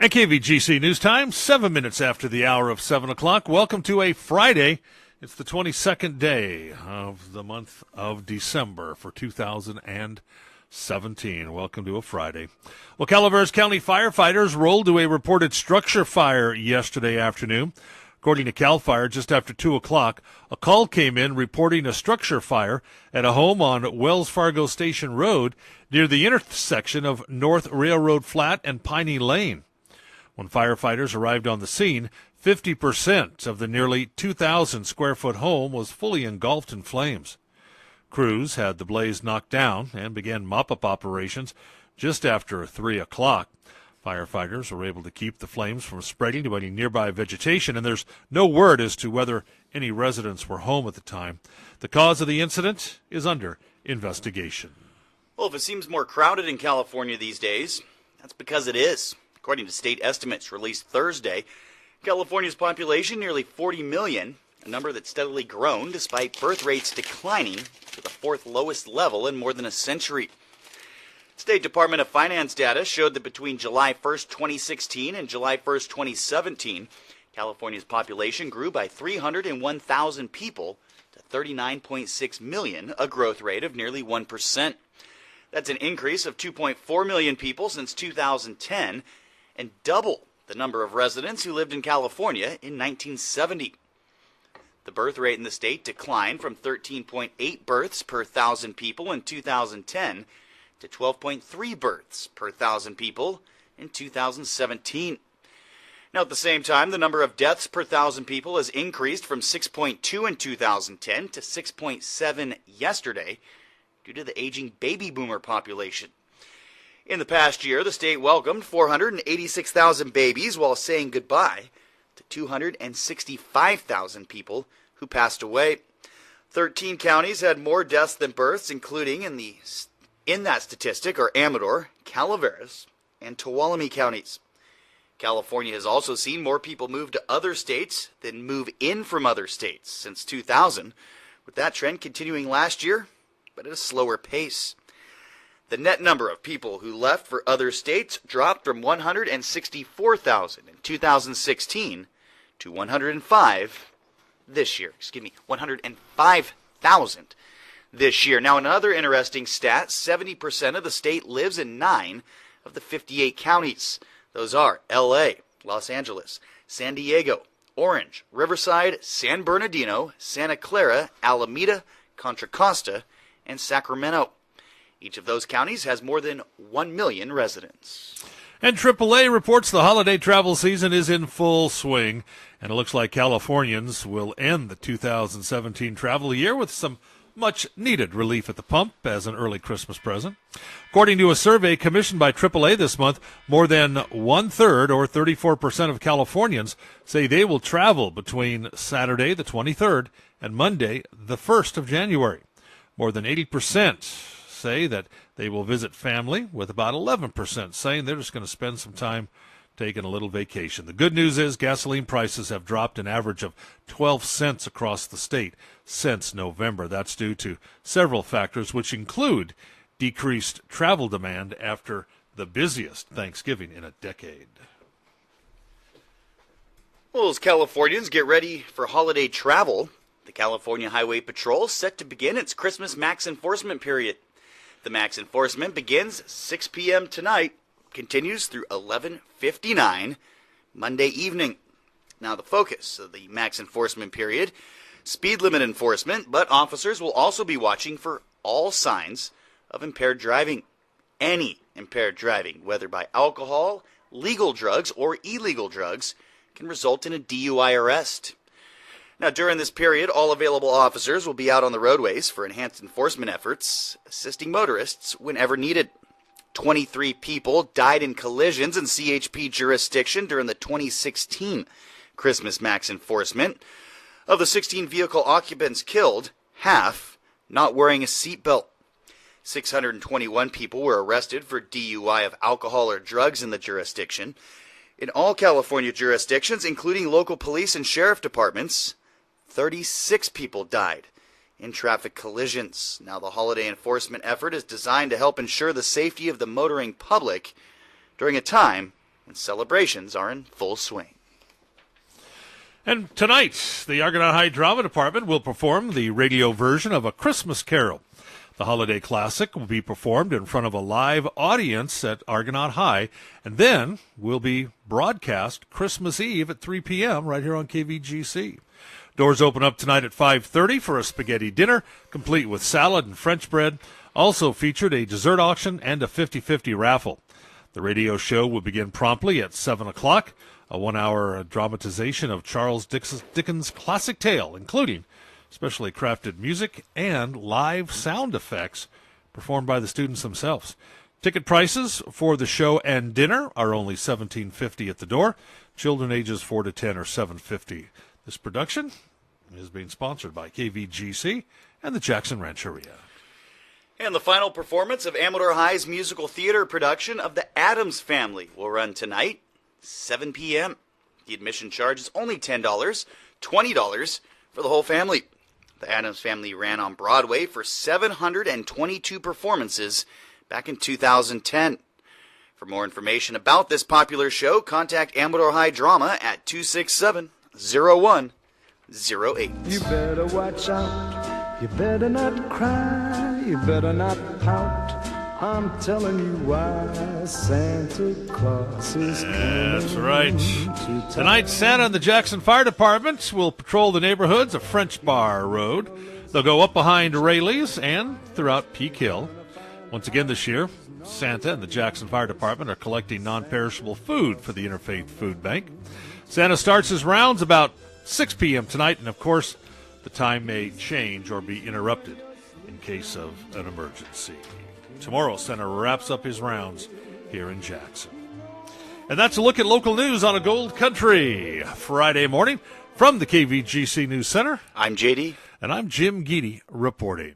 At KVGC News Time, 7 minutes after the hour of 7 o'clock. Welcome to a Friday. It's the 22nd day of the month of December for 2017. Welcome to a Friday. Well, Calaveras County firefighters rolled to a reported structure fire yesterday afternoon. According to CAL FIRE, just after 2 o'clock, a call came in reporting a structure fire at a home on Wells Fargo Station Road near the intersection of North Railroad Flat and Piney Lane. When firefighters arrived on the scene, 50% of the nearly 2,000 square foot home was fully engulfed in flames. Crews had the blaze knocked down and began mop-up operations just after 3 o'clock. Firefighters were able to keep the flames from spreading to any nearby vegetation, and there's no word as to whether any residents were home at the time. The cause of the incident is under investigation. Well, if it seems more crowded in California these days, that's because it is. According to state estimates released Thursday, California's population nearly 40 million, a number that's steadily grown despite birth rates declining to the fourth lowest level in more than a century. State Department of Finance data showed that between July 1st, 2016 and July 1st, 2017, California's population grew by 301,000 people to 39.6 million, a growth rate of nearly 1%. That's an increase of 2.4 million people since 2010 and double the number of residents who lived in California in 1970. The birth rate in the state declined from 13.8 births per 1,000 people in 2010 to 12.3 births per 1,000 people in 2017. Now, at the same time, the number of deaths per 1,000 people has increased from 6.2 in 2010 to 6.7 yesterday due to the aging baby boomer population. In the past year, the state welcomed 486,000 babies while saying goodbye to 265,000 people who passed away. 13 counties had more deaths than births, including in that statistic are Amador, Calaveras, and Tuolumne counties. California has also seen more people move to other states than move in from other states since 2000, with that trend continuing last year, but at a slower pace. The net number of people who left for other states dropped from 164,000 in 2016 to 105,000 this year. Now, another interesting stat, 70% of the state lives in 9 of the 58 counties. Those are L.A., Los Angeles, San Diego, Orange, Riverside, San Bernardino, Santa Clara, Alameda, Contra Costa, and Sacramento. Each of those counties has more than 1 million residents. And AAA reports the holiday travel season is in full swing, and it looks like Californians will end the 2017 travel year with some much-needed relief at the pump as an early Christmas present. According to a survey commissioned by AAA this month, more than one-third, or 34% of Californians, say they will travel between Saturday, the 23rd, and Monday, the 1st of January. More than 80% say that they will visit family, with about 11% saying they're just going to spend some time taking a little vacation. The good news is gasoline prices have dropped an average of 12 cents across the state since November. That's due to several factors, which include decreased travel demand after the busiest Thanksgiving in a decade. Well, as Californians get ready for holiday travel, the California Highway Patrol is set to begin its Christmas Max Enforcement period. The Max Enforcement begins 6 p.m. tonight, continues through 11:59 Monday evening. Now, the focus of the Max Enforcement period, speed limit enforcement, but officers will also be watching for all signs of impaired driving. Any impaired driving, whether by alcohol, legal drugs, or illegal drugs, can result in a DUI arrest. Now, during this period, all available officers will be out on the roadways for enhanced enforcement efforts, assisting motorists whenever needed. 23 people died in collisions in CHP jurisdiction during the 2016 Christmas Max Enforcement. Of the 16 vehicle occupants killed, half not wearing a seatbelt. 621 people were arrested for DUI of alcohol or drugs in the jurisdiction. In all California jurisdictions, including local police and sheriff departments, 36 people died in traffic collisions. Now, the holiday enforcement effort is designed to help ensure the safety of the motoring public during a time and celebrations are in full swing. And tonight, the Argonaut High Drama Department will perform the radio version of A Christmas Carol. The holiday classic will be performed in front of a live audience at Argonaut High, and then will be broadcast Christmas Eve at 3 p.m. right here on KVGC. Doors open up tonight at 5:30 for a spaghetti dinner, complete with salad and French bread. Also featured a dessert auction and a 50-50 raffle. The radio show will begin promptly at 7 o'clock, a 1-hour dramatization of Charles Dickens' classic tale, including specially crafted music and live sound effects performed by the students themselves. Ticket prices for the show and dinner are only $17.50 at the door. Children ages 4 to 10 are $7.50. This production is being sponsored by KVGC and the Jackson Rancheria. And the final performance of Amador High's musical theater production of The Addams Family will run tonight, 7 p.m. The admission charge is only $10, $20 for the whole family. The Addams Family ran on Broadway for 722 performances back in 2010. For more information about this popular show, contact Amador High Drama at 267-0108. You better watch out. You better not cry. You better not pout. I'm telling you why Santa Claus is coming. That's right. Tonight, Santa and the Jackson Fire Department will patrol the neighborhoods of French Bar Road. They'll go up behind Rayleigh's and throughout Peak Hill. Once again this year, Santa and the Jackson Fire Department are collecting non-perishable food for the Interfaith Food Bank. Santa starts his rounds about 6 p.m. tonight, and of course, the time may change or be interrupted in case of an emergency. Tomorrow, Santa wraps up his rounds here in Jackson. And that's a look at local news on a Gold Country Friday morning from the KVGC News Center. I'm JD. And I'm Jim Geedy reporting.